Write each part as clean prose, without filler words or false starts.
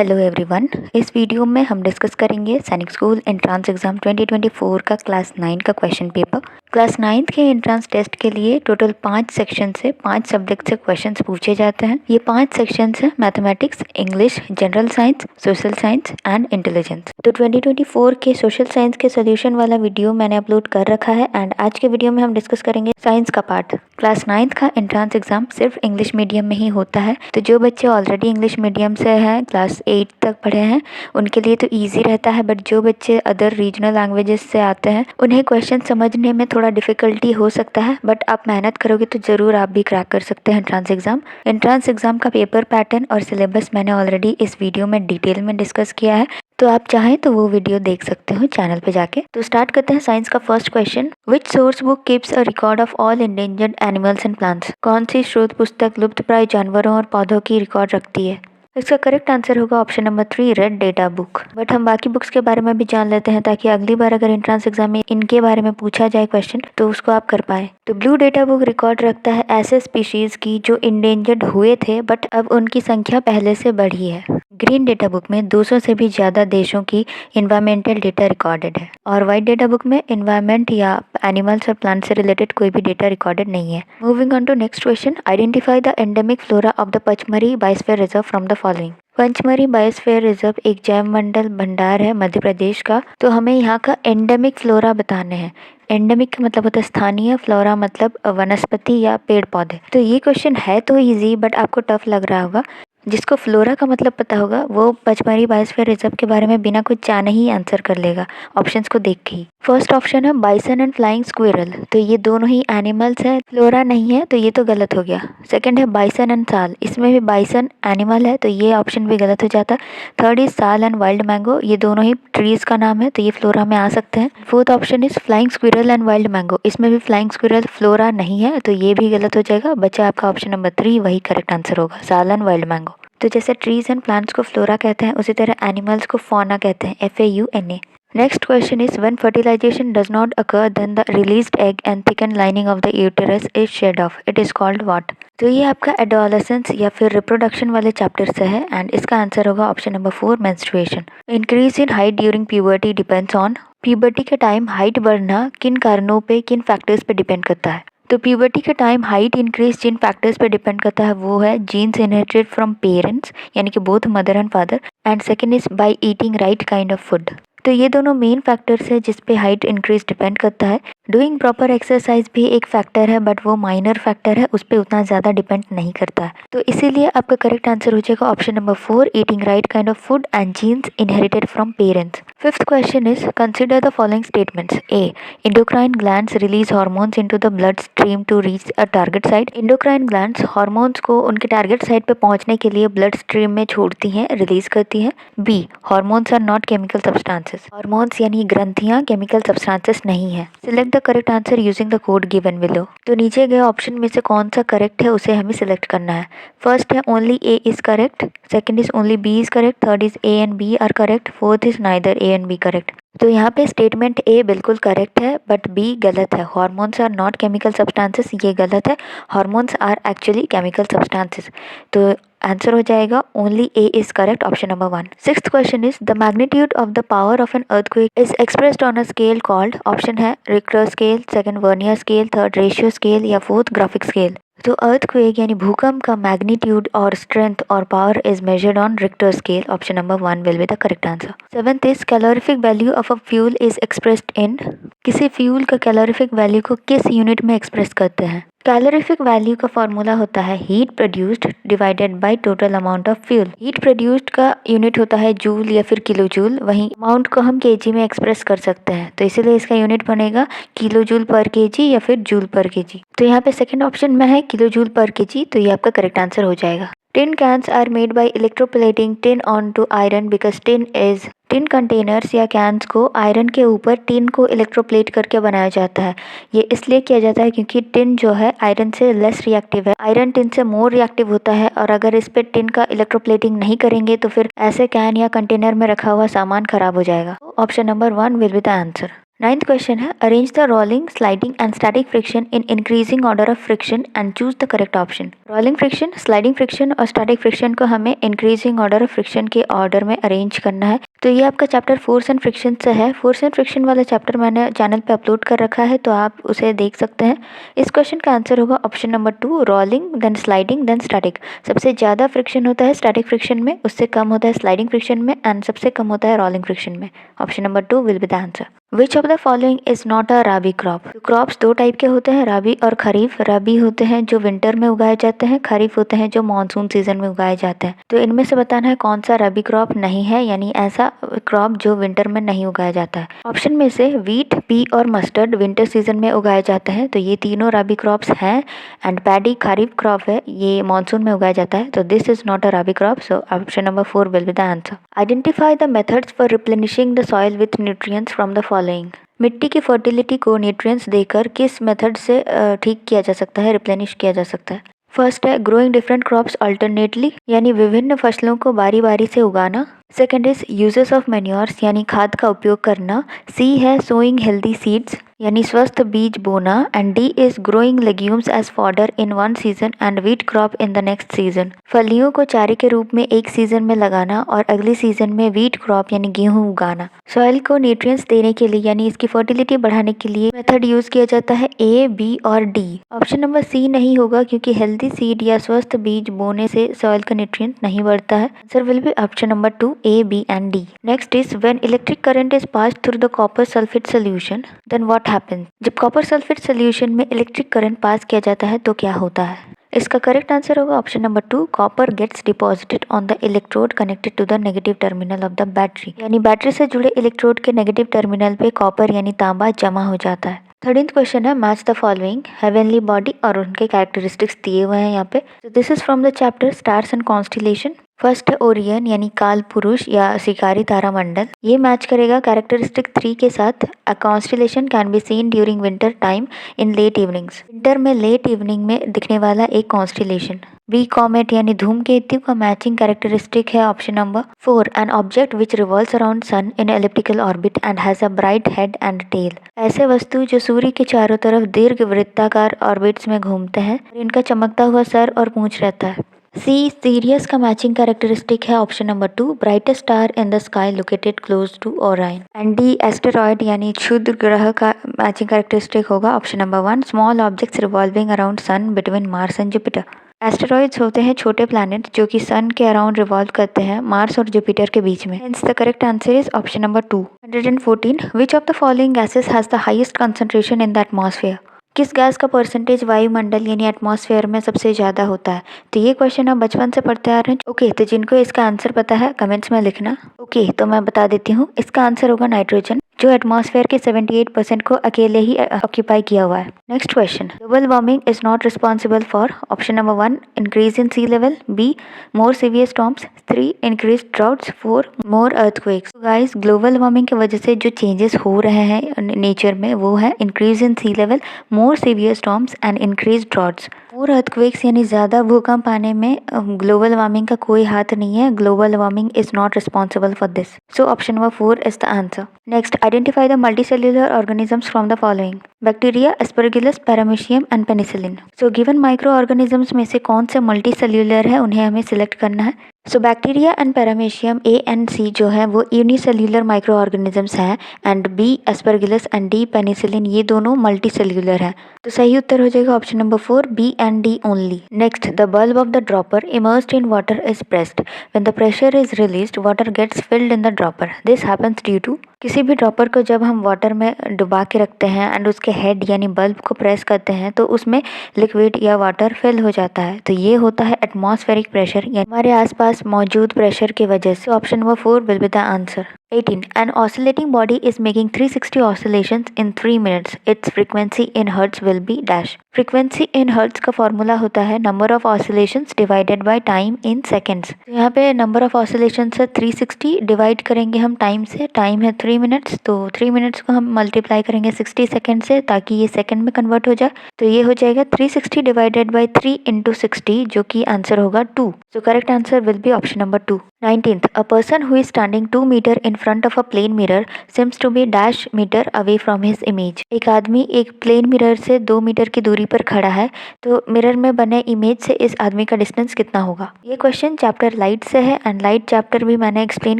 Hello everyone. इस video में हम डिस्कस करेंगे सैनिक स्कूल एंट्रेंस एग्जाम 2024 का क्लास 9 का क्वेश्चन पेपर। क्लास 9 के एंट्रेंस टेस्ट के लिए टोटल 5 सेक्शन से 5 सब्जेक्ट से क्वेश्चंस पूछे जाते हैं। ये 5 सेक्शंस हैं mathematics, English, general science, social science and intelligence. तो 2024 के सोशल साइंस के सोल्यूशन वाला वीडियो मैंने अपलोड कर रखा है एंड आज के वीडियो में हम डिस्कस करेंगे साइंस का पार्ट। क्लास 9 का एंट्रेंस एग्जाम सिर्फ इंग्लिश मीडियम में ही होता है, तो जो बच्चे ऑलरेडी इंग्लिश मीडियम से हैं, क्लास 8 तक पढ़े हैं, उनके लिए तो इजी रहता है। बट जो बच्चे अदर रीजनल लैंग्वेजेस से आते हैं उन्हें क्वेश्चन समझने में थोड़ा डिफिकल्टी हो सकता है, बट आप मेहनत करोगे तो जरूर आप भी क्रैक कर सकते हैं एंट्रेंस एग्जाम। एंट्रेंस एग्जाम का पेपर पैटर्न और सिलेबस मैंने ऑलरेडी इस वीडियो में डिटेल में डिस्कस किया है, तो आप चाहें तो वो वीडियो देख सकते हो चैनल पे जाके। तो स्टार्ट करते हैं साइंस का first question. Which source book keeps a record of all endangered animals and plants? कौन सी स्रोत पुस्तक लुप्तप्राय जानवरों और पौधों की रिकॉर्ड रखती है? इसका करेक्ट आंसर होगा option number 3, red data book. But हम बाकी बुक्स के बारे में भी जान लेते हैं ताकि अगली बार अगर एंट्रेंस एग्जाम में इनके बारे में पूछा जाए क्वेश्चन तो उसको आप कर पाए। तो ब्लू डेटा बुक रिकॉर्ड रखता है ऐसे स्पीशीज की जो इंडेंजर्ड हुए थे बट अब उनकी संख्या पहले से बढ़ी है। ग्रीन डेटा बुक में 200 से भी ज्यादा देशों की इन्वायरमेंटल डेटा रिकॉर्डेड है और व्हाइट डेटा बुक में इन्वायरमेंट या एनिमल्स और प्लांट से रिलेटेड कोई भी डेटा रिकॉर्डेड नहीं है। Moving on to next question. Identify the endemic flora of the Pachmarhi biosphere reserve from the following. Pachmarhi biosphere reserve एक जैव मंडल भंडार है मध्य प्रदेश का, तो हमें यहाँ का एंडेमिक फ्लोरा बताने हैं। एंडेमिक का मतलब होता है स्थानीय, फ्लोरा मतलब वनस्पति या पेड़ पौधे। तो ये क्वेश्चन है तो इजी बट आपको टफ लग रहा होगा। जिसको फ्लोरा का मतलब पता होगा वो पचमढ़ी बायोस्फीयर रिजर्व के बारे में बिना कुछ जाने ही आंसर कर लेगा ऑप्शंस को देख के ही। फर्स्ट ऑप्शन है बाइसन एंड फ्लाइंग स्क्विरल, तो ये दोनों ही एनिमल्स हैं, फ्लोरा नहीं है, तो ये तो गलत हो गया। सेकंड है बाइसन एंड साल, इसमें भी बाइसन एनिमल है तो ये ऑप्शन भी गलत हो जाता। थर्ड इज साल एंड वाइल्ड मैंगो, ये दोनों ही ट्रीज का नाम है तो ये फ्लोरा में आ सकते हैं। Fourth option is flying squirrel and wild mango, इसमें भी फ्लाइंग स्क्विरल फ्लोरा नहीं है तो ये भी गलत हो जाएगा। बचा आपका ऑप्शन नंबर 3, वही करेक्ट आंसर होगा, साल एंड वाइल्ड मैंगो। तो जैसे ट्रीज एंड प्लांट्स को फ्लोरा कहते हैं उसी तरह एनिमल्स को फौना कहते हैं, FAUNA। Next question is when fertilisation does not occur then the released egg and thicken lining of the uterus is shed off, it is called what? तो ये आपका एडोलेसेंस या फिर रिप्रोडक्शन वाले चैप्टर से है एंड इसका आंसर होगा option number 4, menstruation. Increase in height during puberty depends on, puberty के टाइम हाइट बढ़ना किन कारणों पे, किन फैक्टर्स पे डिपेंड करता है? तो प्यूबर्टी के टाइम हाइट इंक्रीज जिन फैक्टर्स पे डिपेंड करता है वो है जीन्स इनहेरिटेड फ्रॉम पेरेंट्स यानी कि both mother and father, and second is by eating right kind of food. तो ये दोनों मेन फैक्टर्स है जिस पे हाइट इंक्रीज डिपेंड करता है। डूइंग प्रॉपर एक्सरसाइज भी एक फैक्टर है बट वो माइनर फैक्टर है, उस पर उतना ज़्यादा डिपेंड नहीं करता है। तो इसीलिए आपका करेक्ट आंसर हो जाएगा option number 4, eating right kind of food and genes inherited from parents. Fifth question is consider the following statements. A, endocrine glands release hormones into the blood stream to reach a target site। endocrine glands hormones को उनके target site पे पहुंचने के लिए blood stream में छोड़ती हैं, release करती हैं। B, hormones are not chemical substances, hormones यानी ग्रंथियां केमिकल सब्सटेंसेस नहीं है। Select the correct answer using the code given below. तो नीचे गए ऑप्शन में से कौन सा करेक्ट है उसे हमें सिलेक्ट करना है। फर्स्ट है only A is correct, second is only B is correct, third is A and B are correct, fourth is neither A and B correct. तो यहाँ पे स्टेटमेंट ए बिल्कुल करेक्ट है बट बी गलत है। Hormones are not chemical substances ये गलत है, hormones are actually chemical substances. तो आंसर हो जाएगा only A is correct, option number 1। Sixth question is the magnitude of the power of an earthquake is expressed on a scale called, option है Richter scale, second vernier scale, third ratio scale या fourth graphic scale. तो earthquake यानी भूकंप का magnitude और strength और power is measured on Richter scale, option number 1 will be the correct answer. Seventh is calorific value of a fuel is expressed in, किसी fuel का calorific value को किस यूनिट में एक्सप्रेस करते हैं? कैलोरीफिक वैल्यू का formula होता है heat produced divided by total amount of fuel. Heat produced का यूनिट होता है जूल या फिर किलो जूल, वहीं अमाउंट को हम केजी में एक्सप्रेस कर सकते हैं तो इसीलिए इसका यूनिट बनेगा किलो जूल पर केजी या फिर जूल पर केजी। तो यहाँ पे सेकंड ऑप्शन में है किलो जूल पर केजी, तो ये आपका करेक्ट आंसर हो जाएगा। Tin cans are made by electroplating tin onto iron because tin containers या कैंस को आयरन के ऊपर टिन को इलेक्ट्रोप्लेट करके बनाया जाता है। ये इसलिए किया जाता है क्योंकि टिन जो है आयरन से लेस रिएक्टिव है, आयरन टिन से मोर रिएक्टिव होता है और अगर इस पे टिन का इलेक्ट्रोप्लेटिंग नहीं करेंगे तो फिर ऐसे कैन या कंटेनर में रखा हुआ सामान खराब हो जाएगा। Option number 1 will be the answer. Ninth question है arrange the rolling, sliding and static friction in increasing order of friction and choose the correct option. Rolling friction, sliding friction और स्टैटिक फ्रिक्शन को हमें increasing order of friction के order में arrange करना है। तो ये आपका चैप्टर फोर्स एंड फ्रिक्शन से है। फोर्स एंड फ्रिक्शन वाला चैप्टर मैंने चैनल पे अपलोड कर रखा है, तो आप उसे देख सकते हैं। इस क्वेश्चन का आंसर होगा option number 2, rolling then sliding then static. सबसे ज़्यादा फ्रिक्शन होता है स्टैटिक फ्रिक्शन में, उससे कम होता है स्लाइडिंग फ्रिक्शन में एंड सबसे कम होता है रोलिंग फ्रिक्शन में। Option number 2 will be the answer. Which of the following is not a rabi crop. Crops दो टाइप के होते हैं, राबी और खरीफ। राबी होते हैं जो विंटर में उगाए जाते हैं, खरीफ होते हैं जो मानसून सीजन में उगाए जाते हैं। तो इनमें से बताना है कौन सा राबी क्रॉप नहीं है, यानी ऐसा क्रॉप जो विंटर में नहीं उगाया जाता है। ऑप्शन में से व्हीट, पी और मस्टर्ड विंटर सीजन में उगाए जाते हैं, तो ये तीनों राबी क्रॉप्स हैं। एंड पैडी खरीफ क्रॉप है, ये मानसून में उगाया जाता है, तो this is not a rabi crop. So option number 4 will be the answer. Identify the methods for replenishing the soil with nutrients from the following. मिट्टी की फर्टिलिटी को न्यूट्रिएंट्स देकर किस मेथड से ठीक किया जा सकता है, रिप्लेनिश किया जा सकता है। फर्स्ट है ग्रोइंग डिफरेंट क्रॉप्स अल्टरनेटली, यानी विभिन्न फसलों को बारी बारी से उगाना। Second is uses of manures, यानी खाद का उपयोग करना। सी है सोइंग हेल्दी सीड्स, यानी स्वस्थ बीज बोना। And D is growing legumes as fodder in one season and wheat crop in the next season. फलियों को चारे के रूप में एक सीजन में लगाना और अगले सीजन में व्हीट क्रॉप यानी गेहूं उगाना। सॉइल को न्यूट्रिएंट्स देने के लिए यानी इसकी फर्टिलिटी बढ़ाने के लिए मेथड यूज किया जाता है ए, बी और डी। ऑप्शन नंबर सी नहीं होगा, क्योंकि हेल्दी सीड या स्वस्थ बीज बोने से सॉइल का न्यूट्रिएंट नहीं बढ़ता है। Answer will be option number 2, A, B and D. Next is when electric current is passed through the copper sulphate solution then what happens. जब कॉपर सल्फेट सोल्यूशन में इलेक्ट्रिक करंट पास किया जाता है तो क्या होता है। इसका करेक्ट आंसर होगा option number 2, copper gets deposited on the electrode connected to the negative terminal of the battery, यानी बैटरी से जुड़े इलेक्ट्रोड के नेगेटिव टर्मिनल पे कॉपर यानी तांबा जमा हो जाता है। 13th क्वेश्चन है match the following heavenly body, और उनके कैरेक्टरिस्टिक्स दिए हुए हैं यहाँ पे। This is from the chapter stars and constellation. First है ओरियन, यानी काल पुरुष या शिकारी तारामंडल। ये मैच करेगा कैरेक्टरिस्टिक 3 के साथ। A constellation can be seen during winter time in late evenings. Winter में लेट इवनिंग में दिखने वाला एक कॉन्स्टिलेशन। बी कॉमेट यानी धूमकेतु का मैचिंग कैरेक्टरिस्टिक है option number 4, an object which revolves around sun in elliptical orbit and has a bright head and tail. ऐसे वस्तु जो सूर्य के चारों तरफ दीर्घ वृत्ताकार ऑर्बिट्स में घूमते हैं, इनका चमकता हुआ सर और पूंछ रहता है। सी सीरियस का मैचिंग कैरेक्टरिस्टिक है option number 2, brightest star in the sky located close to Orion. And D asteroid यानी क्षुद्र ग्रह का मैचिंग कैरेक्टरिस्टिक होगा option number 1, small objects revolving around sun between Mars and Jupiter. Asteroids होते हैं छोटे प्लैनेट जो कि सन के अराउंड रिवॉल्व करते हैं मार्स और जुपिटर के बीच में। Hence the correct answer is option number 2। 114 which of the following gases has the highest concentration in the atmosphere. किस गैस का परसेंटेज वायुमंडल यानी एटमॉस्फेयर में सबसे ज़्यादा होता है। तो ये क्वेश्चन आप बचपन से पढ़ते आ रहे हैं। ओके, तो जिनको इसका आंसर पता है कमेंट्स में लिखना। ओके, तो मैं बता देती हूँ, इसका आंसर होगा नाइट्रोजन, जो एटमॉस्फेयर के 78% को अकेले ही ऑक्यूपाई किया हुआ है। Next question, global warming is not responsible for option number 1, increase in sea level, B more severe storms, 3 increase droughts, 4 more earthquakes. Guys, global warming की वजह से जो चेंजेस हो रहे हैं नेचर में वो है increase in sea level, more severe storms and increase droughts. More earthquakes यानी ज़्यादा भूकंप आने में ग्लोबल वार्मिंग का कोई हाथ नहीं है। Global warming is not responsible for this. So option number 4 is the answer. Next, identify the multicellular organisms from the following. Bacteria, Aspergillus, paramecium and penicillin. So given micro organisms में से कौन से multicellular है, उन्हें हमें select करना है। So bacteria and paramecium A and C जो है वो यूनिसेल्युलर माइक्रो ऑर्गेनिजम्स हैं, and B aspergillus and D penicillin ये दोनों मल्टीसेल्युलर है। तो सही उत्तर हो जाएगा option number 4, B and D only. Next, the bulb of the dropper immersed in water is pressed. When the pressure is released water gets filled in the dropper. This happens due to. किसी भी dropper को जब हम water में डुबा के रखते हैं एंड उसके हेड यानी बल्ब को प्रेस करते हैं तो उसमें लिक्विड या वाटर फिल हो जाता है। तो ये होता है एटमॉस्फेरिक प्रेशर यानी हमारे आसपास मौजूद प्रेशर की वजह से। Option number 4 will be the answer. 18. An oscillating body is making 360 oscillations in 3 minutes. Its frequency in hertz will be dash. Frequency in hertz का फॉर्मूला होता है number of oscillations divided by time in seconds. तो यहाँ पे number of oscillations है 360, divide करेंगे हम time से। टाइम है 3 मिनट्स, तो 3 मिनट्स को हम मल्टीप्लाई करेंगे 60 सेकेंड से ताकि ये सेकेंड में कन्वर्ट हो जाए। तो ये हो जाएगा 360 डिवाइडेड बाई 3 इंटू 60, जो कि आंसर होगा 2। सो correct answer will be option number 2। 19th, a person who is standing 2 meter in front of a plane mirror seems to be dash meter away from his image. एक आदमी एक plane mirror से 2 metre की दूरी पर खड़ा है, तो मिरर में बने इमेज से इस आदमी का डिस्टेंस कितना होगा। ये क्वेश्चन चैप्टर लाइट से है एंड लाइट चैप्टर भी मैंने एक्सप्लेन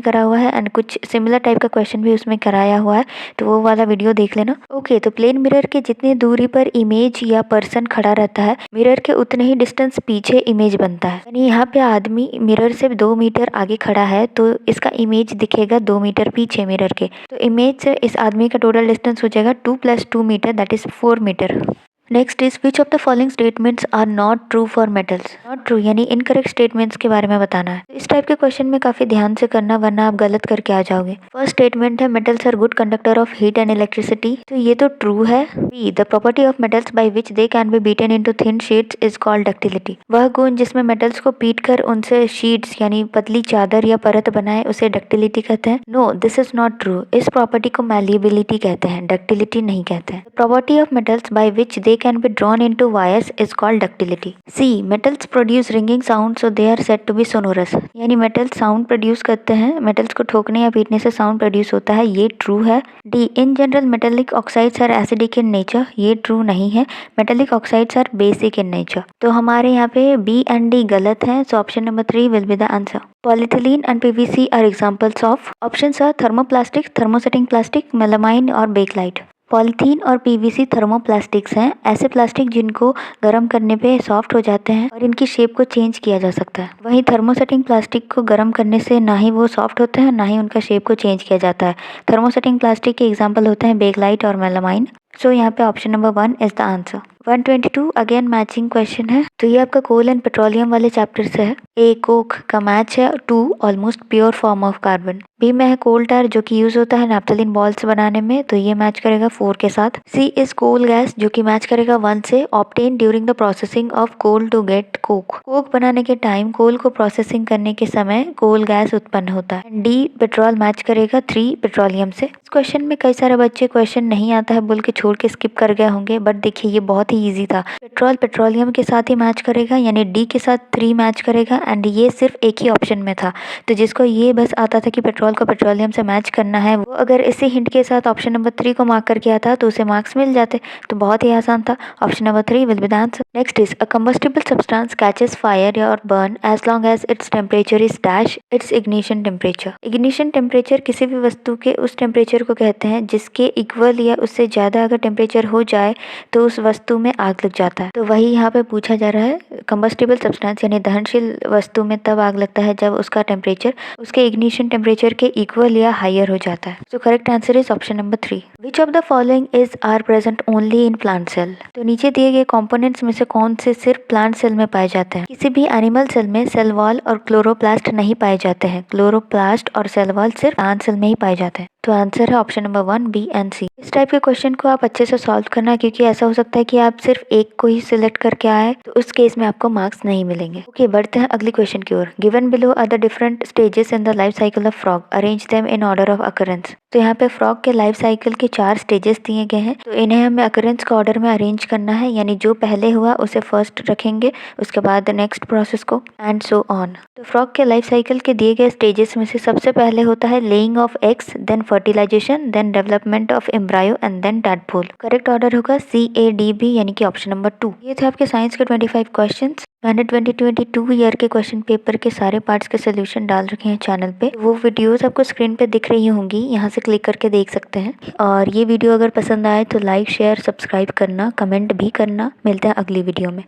करा हुआ है एंड कुछ सिमिलर टाइप का क्वेश्चन भी उसमें कराया हुआ है, तो वो वाला वीडियो देख लेना। ओके, तो प्लेन मिरर के जितनी दूरी पर इमेज या पर्सन खड़ा रहता है, मिरर के उतने ही डिस्टेंस पीछे इमेज बनता है। यानी यहाँ पे आदमी मिरर से 2 मीटर आगे खड़ा है, तो इसका इमेज दिखेगा 2 मीटर पीछे मिरर के, तो इमेज से इस आदमी का टोटल डिस्टेंस हो जाएगा 2 + 2 metre, that is 4 metre. Next is which of the following statements are not true for metals. Not true यानी इनकरेक्ट स्टेटमेंट्स के बारे में बताना है। इस टाइप के क्वेश्चन में काफी ध्यान से करना, वरना आप गलत करके आ जाओगे। फर्स्ट स्टेटमेंट है metals are good conductor of heat and electricity, तो ये तो ट्रू है। B, the property of metals by which they can be beaten into thin sheets is called ductility, वह गुण जिसमें मेटल्स को पीट कर उनसे शीट्स यानी पतली चादर या परत बनाए उसे डक्टिलिटी कहते हैं। No, this is not true, इस प्रॉपर्टी को मैलिएबिलिटी कहते हैं, डक्टिलिटी नहीं कहते हैं। Property of metals by which they can be drawn into wires is called ductility. C, metals produce ringing sound so they are said to be sonorous, यानी metals sound produce करते हैं, metals को ठोकने या पीटने से साउंड प्रोड्यूस होता है, ये ट्रू है। D, in general metallic oxides are acidic in nature, ये ट्रू नहीं है, metallic oxides are basic in nature. तो हमारे यहाँ पे बी एंड डी गलत है, so option number 3 will be the answer. Polyethylene and PVC are examples of, options are thermoplastic, thermosetting plastic, melamine और बेकलाइट। पॉलीथीन और पीवीसी थर्मोप्लास्टिक्स हैं, ऐसे प्लास्टिक जिनको गर्म करने पे सॉफ्ट हो जाते हैं और इनकी शेप को चेंज किया जा सकता है। वहीं थर्मोसेटिंग प्लास्टिक को गर्म करने से ना ही वो सॉफ्ट होते हैं, ना ही उनका शेप को चेंज किया जाता है। थर्मोसेटिंग प्लास्टिक के एग्जाम्पल होते हैं बेकलाइट और मेलामाइन। सो यहाँ पे option number 1 is the answer. 122 again matching question है, तो ये आपका कोल एंड पेट्रोलियम वाले चैप्टर से है। ए, कोक का मैच है 2 almost pure form of carbon. B में है कोल टार जो कि यूज होता है नैप्थलीन बॉल्स बनाने में, तो ये मैच करेगा 4 के साथ। सी इज कोल गैस जो कि मैच करेगा 1 से, obtained during the processing of coal to get coke, coke बनाने के टाइम कोल को प्रोसेसिंग करने के समय कोल गैस उत्पन्न होता है। डी पेट्रोल मैच करेगा 3 पेट्रोलियम से। इस क्वेश्चन में कई सारे बच्चे क्वेश्चन नहीं आता है बोल के छोड़ के स्किप कर गए होंगे, बट देखिए ये बहुत ही इजी था। पेट्रोल पेट्रोलियम के साथ ही मैच करेगा, यानी डी के साथ 3 मैच करेगा एंड ये सिर्फ एक ही ऑप्शन में था, तो जिसको ये बस आता था कि पेट्रोल को पेट्रोलियम से मैच करना है, वो अगर इसी हिंट के साथ ऑप्शन नंबर 3 को मार्क करके आता तो उसे मार्क्स मिल जाते, तो बहुत ही आसान था। Option number 3 will be the answer. Next is a combustible substance catches fire और burn as long as its temperature is dash its ignition temperature. Ignition temperature किसी भी वस्तु के उस टेम्परेचर को कहते हैं जिसके इक्वल या उससे ज्यादा अगर टेम्परेचर हो जाए तो उस वस्तु में आग लग जाता है। तो वही यहाँ पे पूछा जा रहा है, कंबस्टिबल सब्सटेंस यानी दहनशील वस्तु में तब आग लगता है जब उसका टेम्परेचर उसके इग्निशन टेम्परेचर के इक्वल या हायर हो जाता है। So correct answer is option number 3। Which of the following is are present only in plant cell, तो नीचे दिए गए कंपोनेंट्स में से कौन से सिर्फ प्लांट सेल में पाए जाते हैं। किसी भी एनिमल सेल में सेल वॉल और क्लोरोप्लास्ट नहीं पाए जाते हैं, क्लोरोप्लास्ट और सेल वॉल सिर्फ प्लांट सेल में ही पाए जाते हैं। तो आंसर है ऑप्शन नंबर 1 बी एंड सी। इस टाइप के क्वेश्चन को आप अच्छे से सॉल्व करना, क्योंकि ऐसा हो सकता है कि आप सिर्फ एक को ही सिलेक्ट करके आए, तो उस केस में आपको मार्क्स नहीं मिलेंगे। ओके, बढ़ते हैं अगली क्वेश्चन की ओर। Given below are the different stages in the life cycle of frog, arrange them in order of occurrence. तो यहाँ पे फ्रॉग के लाइफ साइकिल के 4 स्टेजेस दिए गए हैं, तो इन्हें हमें अकरेंस का ऑर्डर में अरेंज करना है, यानी जो पहले हुआ उसे फर्स्ट रखेंगे, उसके बाद नेक्स्ट प्रोसेस को एंड सो ऑन। तो फ्रॉग के लाइफ साइकिल के दिए गए स्टेजेस में से सबसे पहले होता है laying of eggs, then fertilisation, then development of embryo and then tadpole. Correct order होगा CADB यानी कि ऑप्शन नंबर 2। ये थे आपके साइंस के 25 क्वेश्चंस। मैंने 2022 ईयर के क्वेश्चन पेपर के सारे पार्ट्स के सोल्यूशन डाल रखे हैं चैनल पे, वो वीडियोस आपको स्क्रीन पे दिख रही होंगी, यहाँ से क्लिक करके देख सकते हैं। और ये वीडियो अगर पसंद आए तो लाइक शेयर सब्सक्राइब करना, कमेंट भी करना। मिलते हैं अगली वीडियो में।